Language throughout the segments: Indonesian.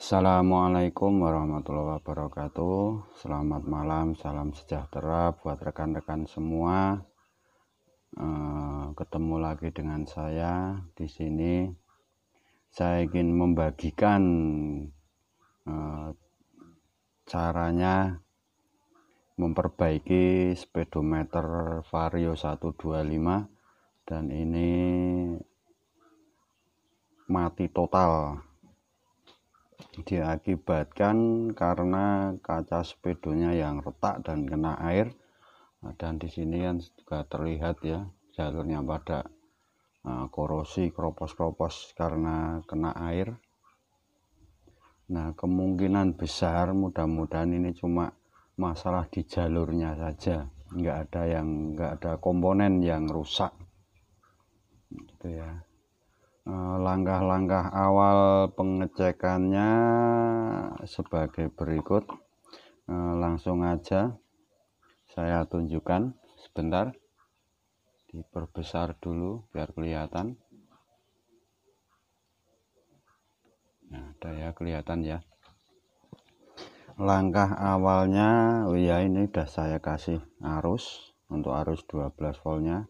Assalamualaikum warahmatullahi wabarakatuh. Selamat malam, salam sejahtera buat rekan-rekan semua. Ketemu lagi dengan saya di sini. Saya ingin membagikan caranya memperbaiki speedometer Vario 125, dan ini mati total. Diakibatkan karena kaca speedonya yang retak dan kena air, dan di sini kan juga terlihat ya jalurnya pada korosi, keropos-keropos karena kena air. Nah, kemungkinan besar mudah-mudahan ini cuma masalah di jalurnya saja, nggak ada komponen yang rusak gitu ya. Langkah-langkah awal pengecekannya sebagai berikut. Langsung aja saya tunjukkan sebentar, diperbesar dulu biar kelihatan. Nah, ada ya, kelihatan ya. Langkah awalnya, ya ini udah saya kasih arus untuk arus 12 voltnya,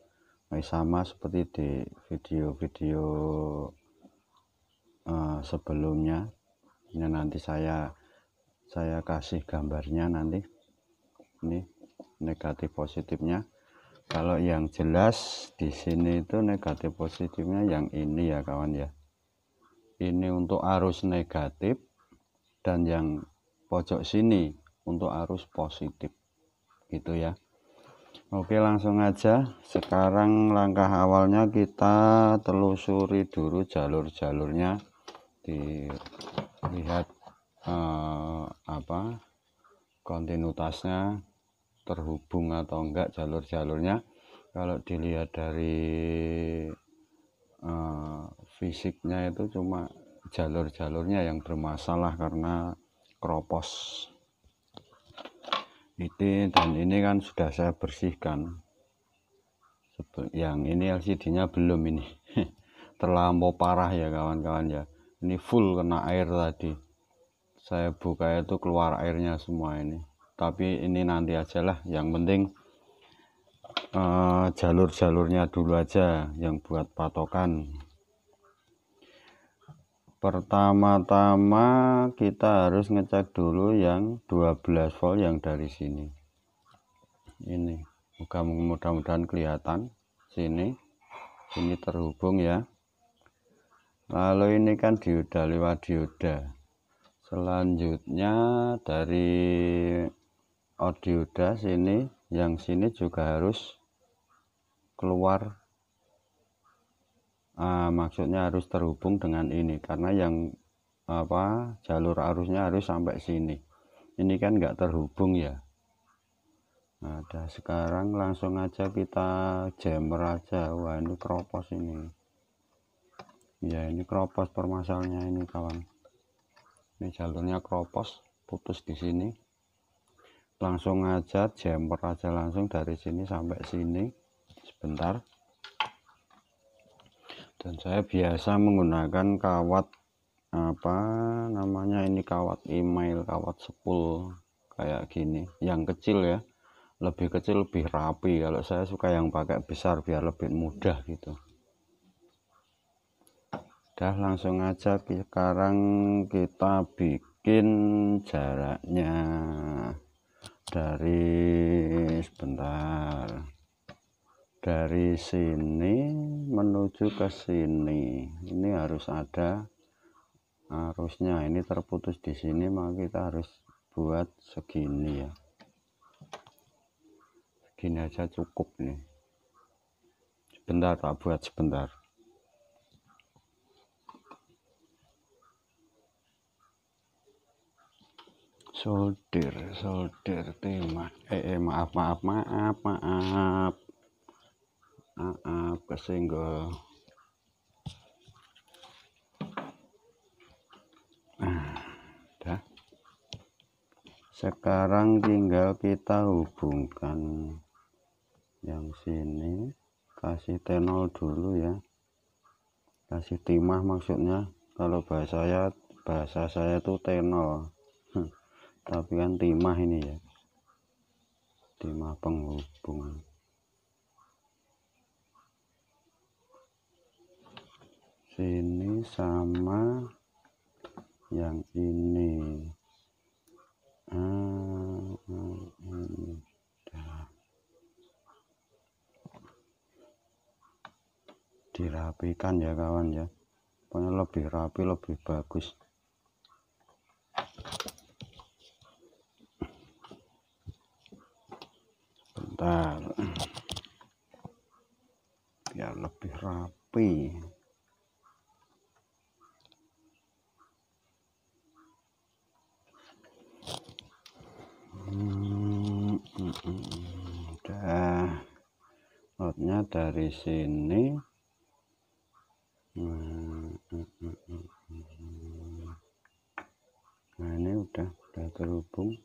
sama seperti di video-video sebelumnya. Ini nanti saya kasih gambarnya nanti. Ini negatif positifnya. Kalau yang jelas di sini itu negatif positifnya yang ini ya kawan ya. Ini untuk arus negatif, dan yang pojok sini untuk arus positif gitu ya. Oke, langsung aja. Sekarang langkah awalnya kita telusuri dulu jalur-jalurnya, dilihat kontinuitasnya terhubung atau enggak jalur-jalurnya. Kalau dilihat dari fisiknya itu cuma jalur-jalurnya yang bermasalah karena keropos itu, dan ini kan sudah saya bersihkan. Yang ini LCD-nya belum, ini terlampau parah ya kawan-kawan ya. Ini full kena air tadi, saya buka itu keluar airnya semua ini. Tapi ini nanti aja lah, yang penting jalur-jalurnya dulu aja yang buat patokan. Pertama-tama kita harus ngecek dulu yang 12 volt yang dari sini. Ini mudah-mudahan kelihatan. Sini terhubung ya. Lalu ini kan dioda, lewat dioda. Selanjutnya dari dioda sini, yang sini juga harus keluar, maksudnya harus terhubung dengan ini, karena yang jalur arusnya harus sampai sini. Ini kan nggak terhubung ya. Nah, sekarang langsung aja kita jammer aja. Wah, ini keropos ini ya, ini keropos permasalahannya ini kawan. Ini jalurnya keropos, putus di sini. Langsung aja jammer aja langsung dari sini sampai sini sebentar. Dan saya biasa menggunakan kawat ini kawat email, kawat sepul kayak gini, yang kecil ya, lebih kecil lebih rapi. Kalau saya suka yang pakai besar biar lebih mudah gitu. Udah, langsung aja sekarang kita bikin jaraknya dari sini menuju ke sini. Ini harus ada arusnya. Ini terputus di sini, maka kita harus buat segini ya. Segini aja cukup nih. Sebentar tak buat sebentar. Solder tema. Maaf kesenggol. Dah. Sekarang tinggal kita hubungkan yang sini, kasih tenol dulu ya, kasih timah maksudnya. Kalau bahasa saya bahasa saya tuh tenol. Tapi kan timah ini ya, timah penghubung. Sini sama yang ini. Ini. Dirapikan ya kawan ya, pokoknya lebih rapi lebih bagus. Bentar, biar lebih rapi. Udah, outnya dari sini. Nah ini udah terhubung.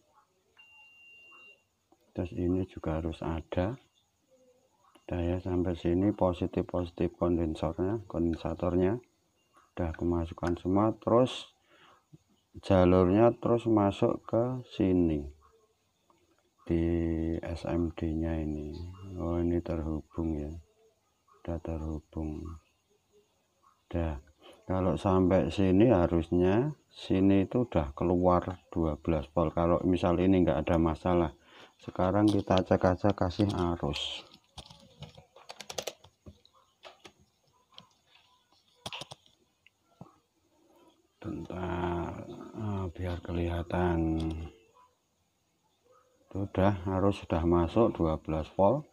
Terus ini juga harus ada. Udah ya, sampai sini positif kondensatornya udah kemasukan semua. Terus jalurnya terus masuk ke sini di SMD nya ini. Oh ini terhubung ya, udah terhubung. Udah, kalau sampai sini harusnya sini itu udah keluar 12 volt. Kalau misal ini enggak ada masalah. Sekarang kita cek aja kasih arus. Bentar, biar kelihatan. Sudah, arus sudah masuk 12 volt.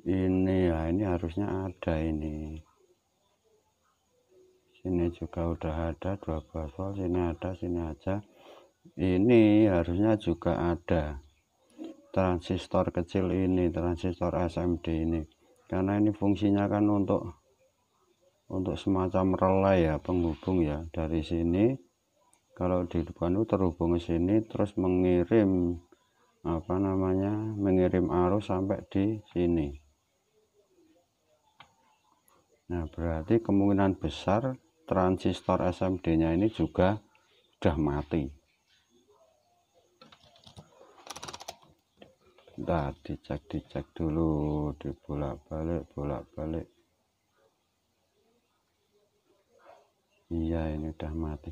Ini ya, ini harusnya ada ini. Sini juga udah ada 12 volt, sini ada, sini aja. Ini harusnya juga ada transistor kecil ini, transistor SMD ini. Karena ini fungsinya kan untuk semacam relay ya, penghubung ya. Dari sini kalau di depan itu terhubung ke sini terus mengirim mengirim arus sampai di sini. Nah, berarti kemungkinan besar transistor SMD-nya ini juga sudah mati. Nah, dicek dulu, dibolak-balik. Iya, ini udah mati.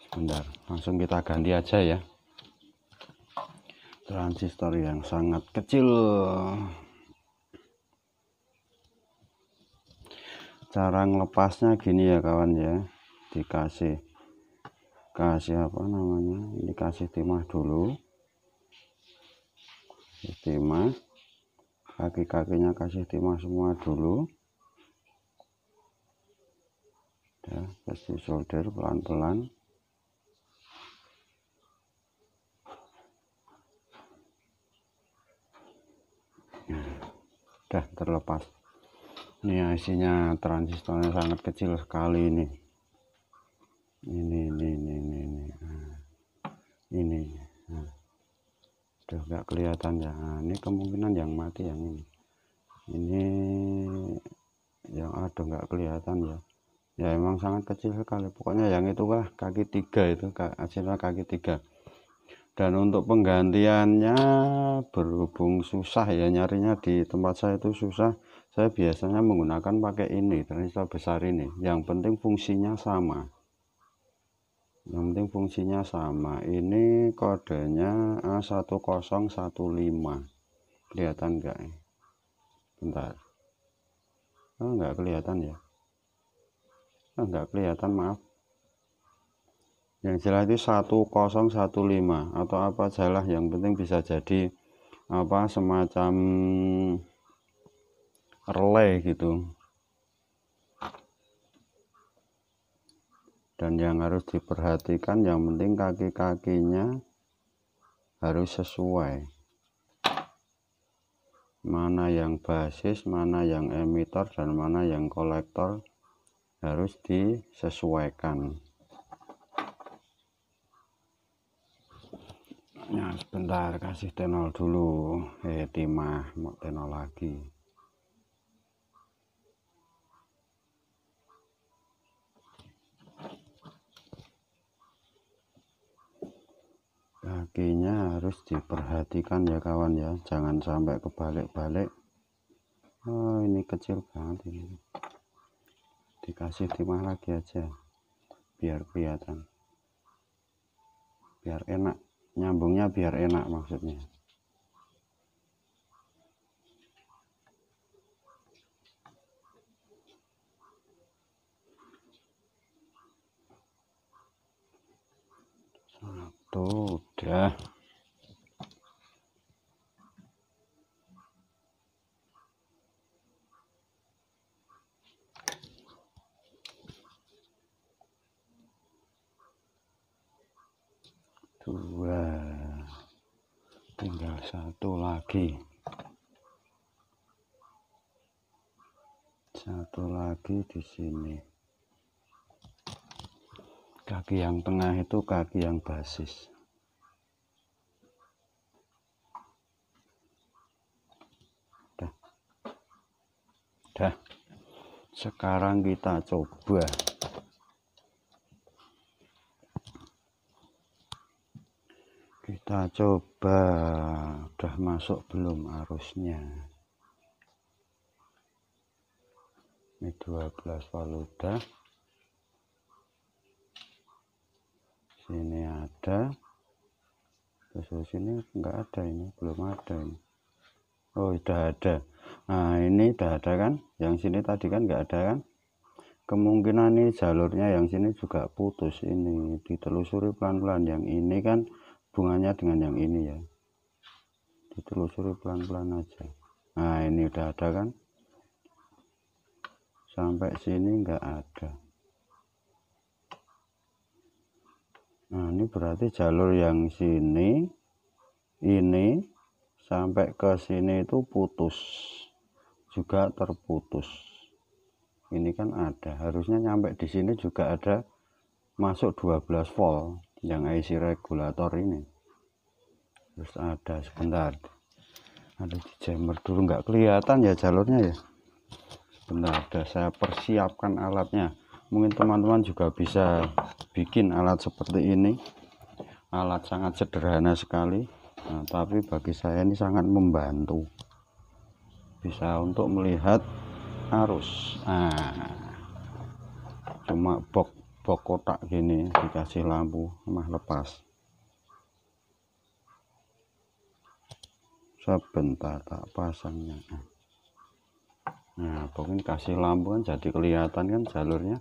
Sebentar, langsung kita ganti aja ya. Transistor yang sangat kecil. Cara ngelepasnya gini ya kawan ya, dikasih ini kasih timah dulu, timah, kaki-kakinya kasih timah semua dulu ya, terus disolder pelan-pelan. Udah terlepas. Ini IC-nya transistornya sangat kecil sekali ini. Ini. Nah, udah nggak kelihatan ya. Nah, ini kemungkinan yang mati yang ini. Ini yang ada nggak kelihatan ya. Ya emang sangat kecil sekali. Pokoknya yang itu lah kaki 3 itu hasilnya kaki 3. Dan untuk penggantiannya berhubung susah ya, nyarinya di tempat saya itu susah. Saya biasanya menggunakan pakai ini, transistor besar ini. Yang penting fungsinya sama. Ini kodenya A1015. Kelihatan enggak? Bentar. Oh, enggak kelihatan ya. Enggak kelihatan, maaf. Yang jelas itu 1015 atau apa salah, yang penting bisa jadi semacam relay gitu. Dan yang harus diperhatikan yang penting kaki-kakinya harus sesuai. Mana yang basis, mana yang emitter, dan mana yang kolektor harus disesuaikan. Nah, sebentar kasih tenol dulu. Timah mau tenol lagi. kakinya harus diperhatikan ya kawan ya, jangan sampai kebalik-balik. Oh ini kecil banget ini, dikasih timah lagi aja biar kelihatan, biar enak nyambungnya, biar enak maksudnya. Satu udah. Dua, tinggal satu lagi. Satu lagi di sini. Kaki yang tengah itu kaki yang basis. Dah. Sekarang kita coba. Kita coba, udah masuk belum arusnya? Ini 12 volt udah. Sini ada. Terus sini enggak ada, ini belum ada ini. Oh, udah ada. Nah, ini udah ada kan? Yang sini tadi kan enggak ada kan? Kemungkinan ini jalurnya yang sini juga putus ini. Ditelusuri pelan-pelan. Yang ini kan hubungannya dengan yang ini ya. Ditelusuri pelan-pelan aja. Nah, ini udah ada kan? Sampai sini enggak ada. Nah, ini berarti jalur yang sini, ini sampai ke sini itu putus, juga terputus. Ini kan ada, harusnya nyampe di sini juga ada masuk 12 volt yang IC regulator ini. Terus ada, sebentar, ada di jammer dulu, nggak kelihatan ya jalurnya ya. Sebentar, ada saya persiapkan alatnya. Mungkin teman-teman juga bisa bikin alat seperti ini. Alat sangat sederhana sekali, nah, tapi bagi saya ini sangat membantu. Bisa untuk melihat arus. Nah, cuma box kotak gini dikasih lampu mah lepas. Sebentar tak pasangnya. Nah, pokoknya kasih lampu kan jadi kelihatan kan jalurnya,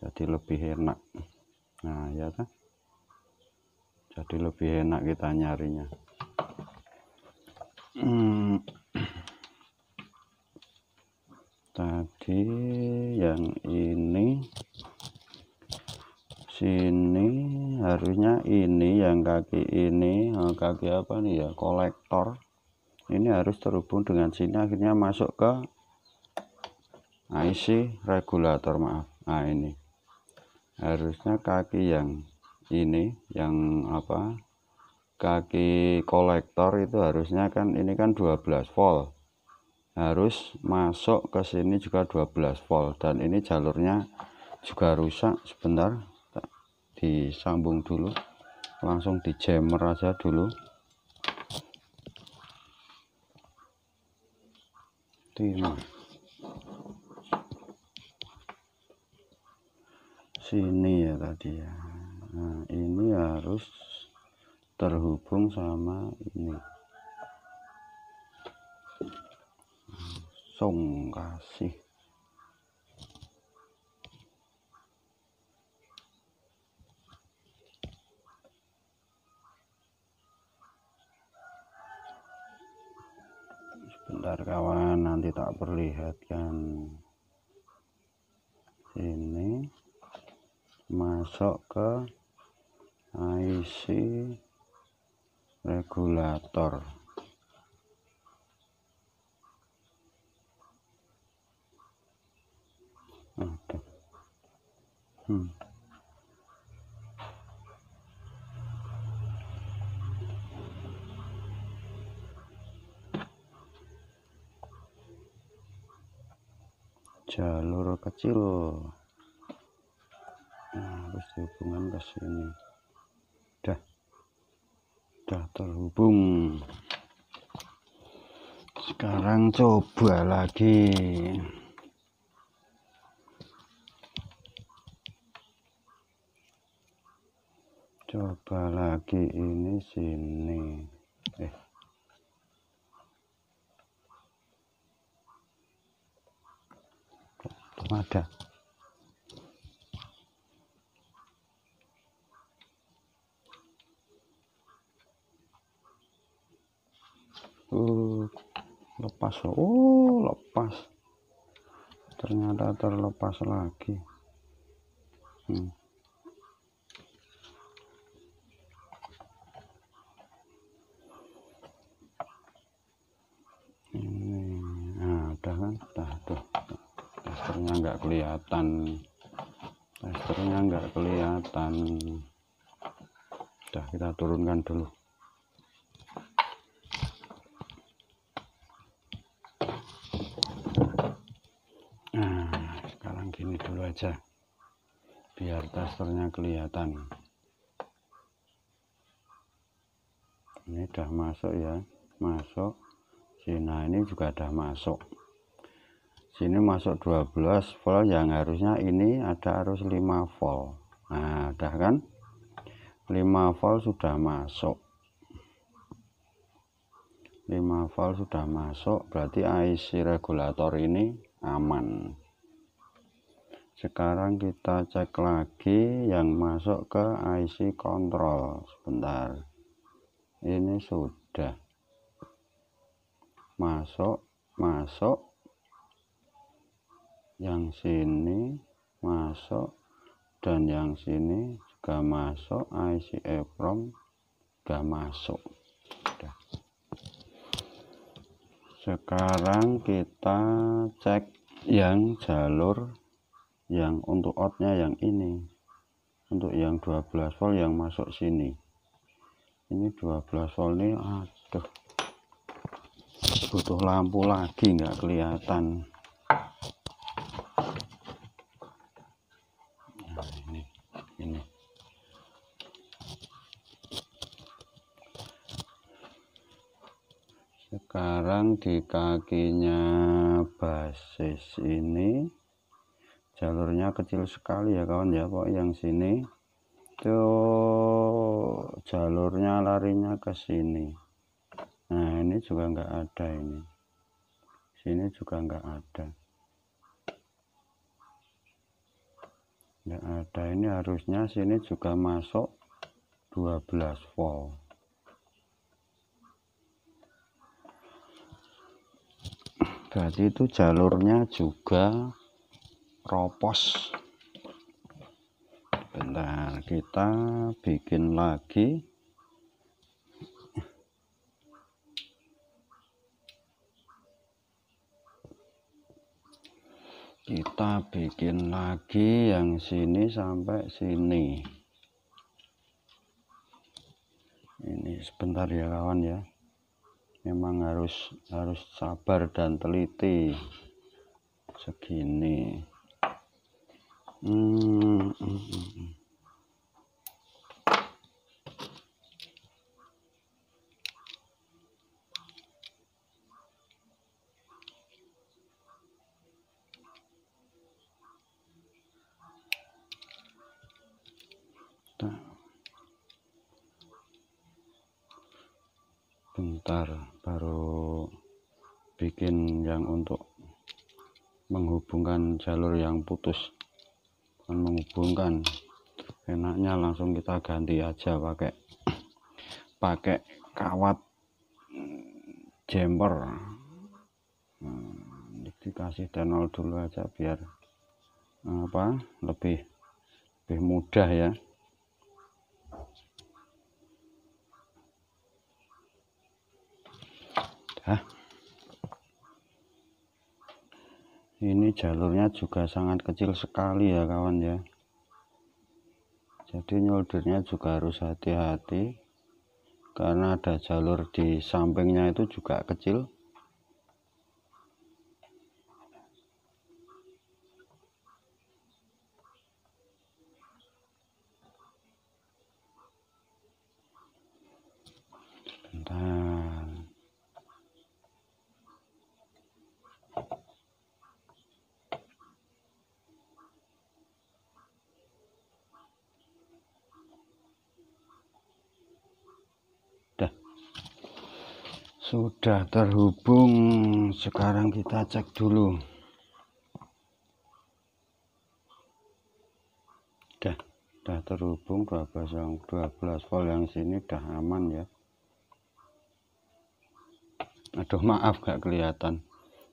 jadi lebih enak. Nah ya kan, jadi lebih enak kita nyarinya. Tadi yang ini sini harusnya ini yang kaki ini, kaki apa nih ya, kolektor ini harus terhubung dengan sini, akhirnya masuk ke IC regulator, maaf. Nah, ini harusnya kaki yang ini, yang apa, kaki kolektor itu harusnya kan ini kan 12 volt, harus masuk ke sini juga 12 volt, dan ini jalurnya juga rusak. Sebentar, disambung dulu, langsung di jammer aja dulu. Sini ya tadi ya. Nah, ini harus terhubung sama ini. Langsung kasih. Sebentar kawan, nanti tak perlihatkan. Ini masuk ke IC regulator. Ada. Jalur kecil. Nah, harus dihubungkan ke sini. Dah. sudah terhubung. Sekarang coba lagi. Coba lagi ini sini. Kok ada? Lepas. Oh, lepas. Ternyata terlepas lagi. Ini ada kan? Tuh. Testernya nggak kelihatan. Udah, kita turunkan dulu. Sekarang gini dulu aja, biar testernya kelihatan. Ini udah masuk ya, masuk. Nah, ini juga udah masuk. Sini masuk 12 volt, yang harusnya ini ada arus 5 volt. Nah, udah kan? 5 volt sudah masuk. 5 volt sudah masuk, berarti IC regulator ini aman. Sekarang kita cek lagi yang masuk ke IC kontrol. Sebentar. Ini sudah masuk. Yang sini masuk dan yang sini juga masuk. IC EEPROM juga masuk. Udah. Sekarang kita cek yang jalur yang untuk outnya yang ini, untuk yang 12 volt yang masuk sini. Ini 12 volt ini, aduh, butuh lampu lagi, nggak kelihatan. Nah, ini. Sekarang di kakinya basis ini jalurnya kecil sekali ya kawan ya. Kok yang sini tuh jalurnya larinya ke sini. Nah, ini juga nggak ada ini. Sini juga nggak ada. Nggak ada. Ini harusnya sini juga masuk 12 volt. Berarti itu jalurnya juga ropos. Bentar, kita bikin lagi. Kita bikin lagi yang sini sampai sini. Ini sebentar ya kawan ya. Memang harus sabar dan teliti. Segini. Bentar, baru bikin yang untuk menghubungkan jalur yang putus. Bukan menghubungkan, enaknya langsung kita ganti aja pakai kawat jumper. Dikasih tenol dulu aja biar lebih mudah ya. Ini jalurnya juga sangat kecil sekali ya kawan ya. Jadi nyoldernya juga harus hati-hati karena ada jalur di sampingnya itu juga kecil. Sudah terhubung, sekarang kita cek dulu. Udah terhubung 12 volt yang sini udah aman ya. Aduh maaf gak kelihatan.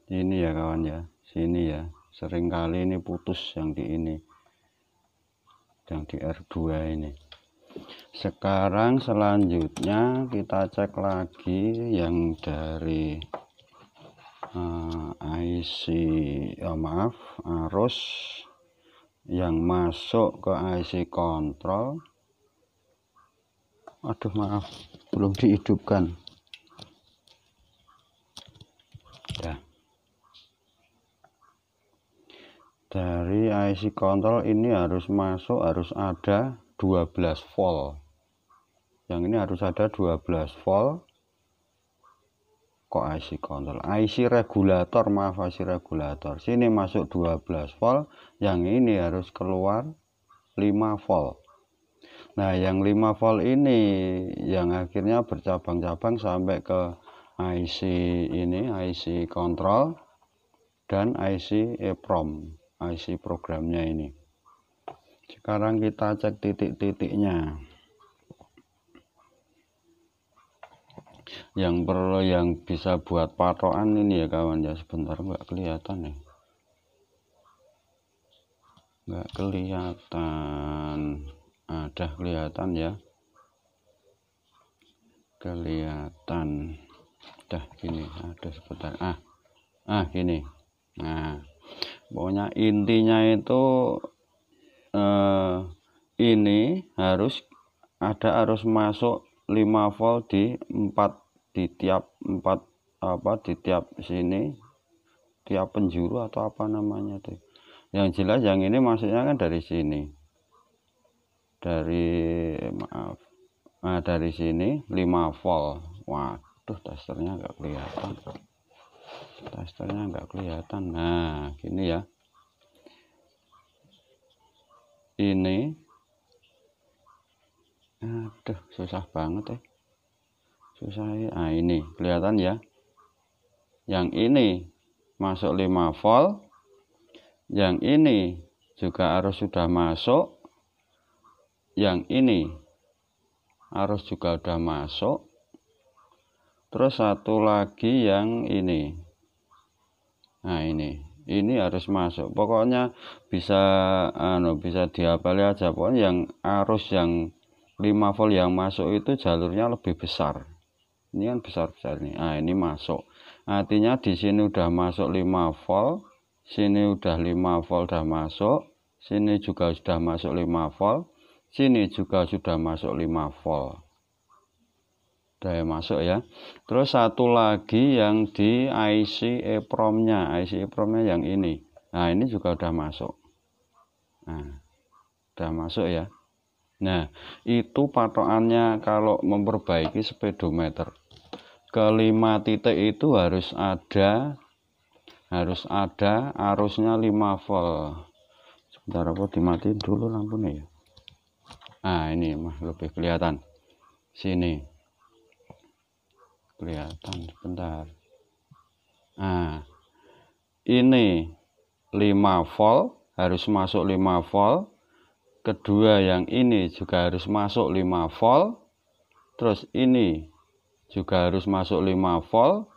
Ini ya kawan ya, sini ya. Sering kali ini putus yang di ini. Yang di R2 ini. Sekarang selanjutnya kita cek lagi yang dari IC arus yang masuk ke IC kontrol. Aduh maaf, belum dihidupkan ya. Dari IC kontrol ini harus masuk, harus ada 12 volt. Yang ini harus ada 12 volt. Kok IC kontrol? IC regulator, maaf, IC regulator. Sini masuk 12 volt, yang ini harus keluar 5 volt. Nah, yang 5 volt ini yang akhirnya bercabang-cabang sampai ke IC ini, IC kontrol dan IC EEPROM, IC programnya ini. Sekarang kita cek titik-titiknya. Yang perlu, yang bisa buat patokan ini ya kawan ya, sebentar nggak kelihatan ya, nggak kelihatan. Ada kelihatan ya, kelihatan. Udah gini, ada sebentar. Gini. Nah, pokoknya intinya itu ini harus masuk 5 volt di tiap sini, tiap penjuru atau apa namanya tuh. Yang jelas yang ini masuknya kan dari sini. Dari sini 5 volt. Waduh, testernya nggak kelihatan. Nah, gini ya. Ini aduh susah banget ya, ini kelihatan ya, yang ini masuk 5 volt, yang ini juga harus sudah masuk, yang ini harus juga udah masuk, terus satu lagi yang ini. Nah, ini harus masuk. Pokoknya bisa dihafal aja. Pokoknya yang arus yang 5 volt yang masuk itu jalurnya lebih besar. Ini kan besar-besar nih. Nah, ini masuk. Artinya di sini udah masuk 5 volt, sini udah 5 volt udah masuk, sini juga sudah masuk 5 volt, sini juga sudah masuk 5 volt. Udah masuk ya. Terus satu lagi yang di IC EEPROM-nya, yang ini. Nah, ini juga udah masuk. Nah, udah masuk ya. Nah, itu patokannya kalau memperbaiki speedometer. Kelima titik itu harus ada arusnya 5 volt. Sebentar, apa dimatiin dulu lampunya ya. Nah, ini mah lebih kelihatan. Sini. Kelihatan sebentar. Nah, ini 5 volt, harus masuk 5 volt. Kedua yang ini juga harus masuk 5 volt. Terus ini juga harus masuk 5 volt.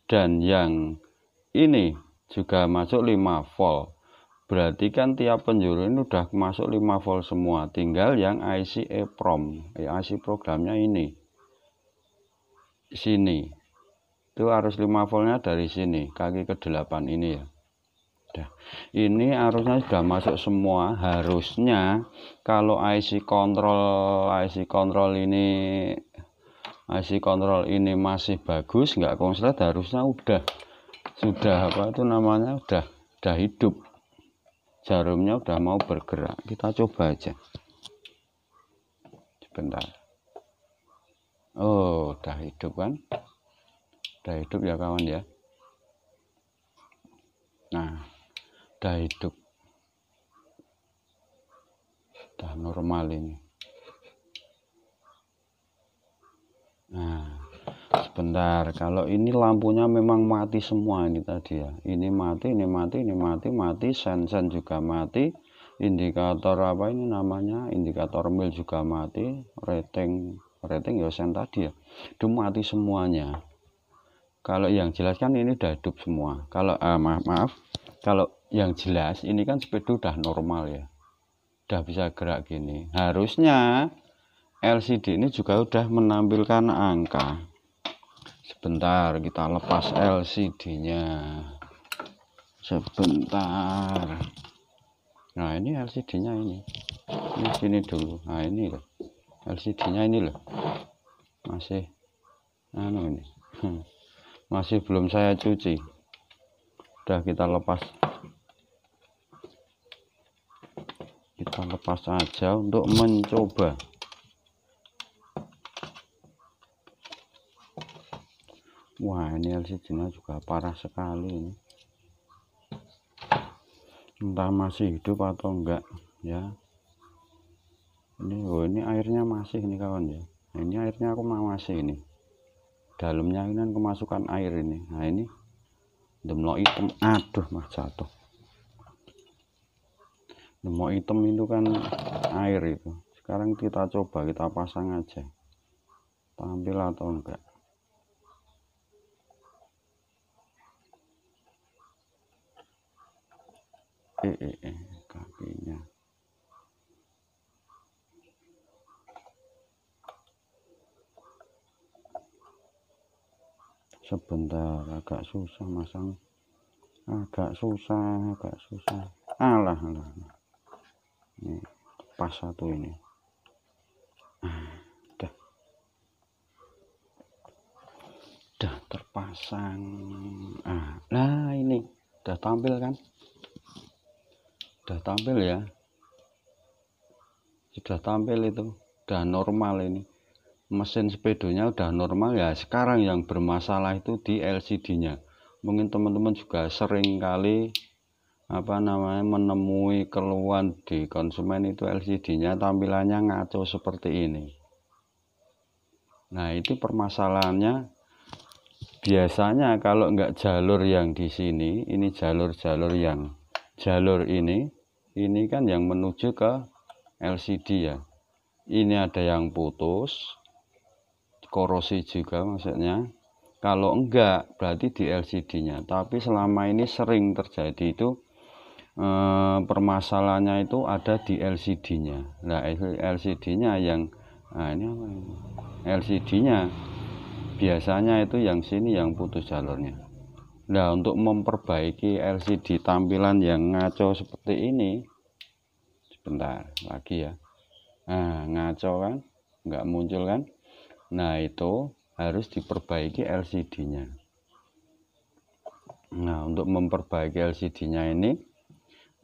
Dan yang ini juga masuk 5 volt. Berarti kan tiap penjuru ini udah masuk 5 volt semua. Tinggal yang IC EEPROM, IC programnya ini. Sini itu harus 5 voltnya dari sini, kaki ke-8 ini ya. Udah. Ini arusnya sudah masuk semua. Harusnya kalau IC kontrol ini masih bagus, nggak konslet, harusnya sudah apa itu namanya, udah hidup, jarumnya udah mau bergerak. Kita coba aja sebentar. Oh, udah hidup kan? Udah hidup ya kawan ya. Nah, udah hidup. Udah normal ini. Nah, sebentar. Kalau ini lampunya memang mati semua ini tadi ya, ini mati, ini mati, ini mati, sen juga mati, indikator apa ini namanya, indikator mil juga mati, rating ya sen tadi ya, itu mati semuanya. Kalau yang jelas kan ini udah hidup semua. Kalau maaf, kalau yang jelas ini kan speedo udah normal ya, udah bisa gerak gini. Harusnya LCD ini juga udah menampilkan angka. Sebentar, kita lepas LCD-nya. Sebentar. Nah, ini LCD-nya ini. Ini sini dulu. Nah, ini loh. LCD-nya ini loh. Masih ini. Masih belum saya cuci. Udah kita lepas. Kita lepas aja untuk mencoba. Wah, ini LCD-nya juga parah sekali ini. Entah masih hidup atau enggak ya. Ini airnya masih ini kawan ya. Nah, ini airnya aku masih ini. Dalamnya ini kan kemasukan air ini. Nah, ini demlok hitam. Aduh, mah jatuh. Demlok hitam itu kan air itu. Sekarang kita coba, kita pasang aja. Tampil atau enggak. Kakinya. Sebentar, agak susah masang. Agak susah. Alah. Ini pas satu ini. Udah terpasang. Nah ini udah tampil kan? Udah tampil ya. Sudah tampil itu. Udah normal ini. Mesin sepedonya udah normal ya. Sekarang yang bermasalah itu di LCD-nya. Mungkin teman-teman juga sering kali menemui keluhan di konsumen itu LCD-nya tampilannya ngaco seperti ini. Nah, itu permasalahannya. Biasanya kalau enggak jalur yang di sini, ini jalur ini kan yang menuju ke LCD ya. Ini ada yang putus, korosi juga maksudnya. Kalau enggak berarti di LCD-nya. Tapi selama ini sering terjadi itu permasalahannya itu ada di LCD-nya. Nah, LCD-nya yang ini apa ini? LCD-nya biasanya itu yang sini yang putus jalurnya. Nah, untuk memperbaiki LCD tampilan yang ngaco seperti ini, sebentar lagi ya. Nah, ngaco kan, nggak muncul kan. Nah, itu harus diperbaiki LCD-nya. Nah, untuk memperbaiki LCD-nya ini,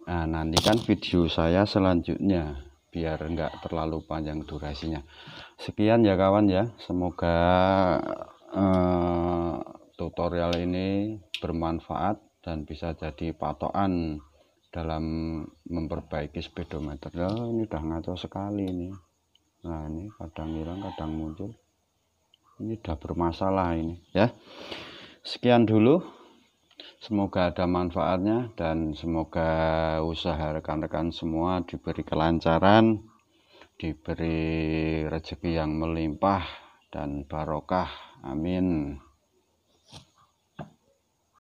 nantikan video saya selanjutnya biar nggak terlalu panjang durasinya. Sekian ya kawan ya, semoga tutorial ini bermanfaat dan bisa jadi patokan dalam memperbaiki speedometer. Ini udah ngaco sekali ini. Nah, ini kadang hilang kadang muncul. Ini udah bermasalah ini ya. Sekian dulu, semoga ada manfaatnya dan semoga usaha rekan-rekan semua diberi kelancaran, diberi rezeki yang melimpah dan barokah, amin.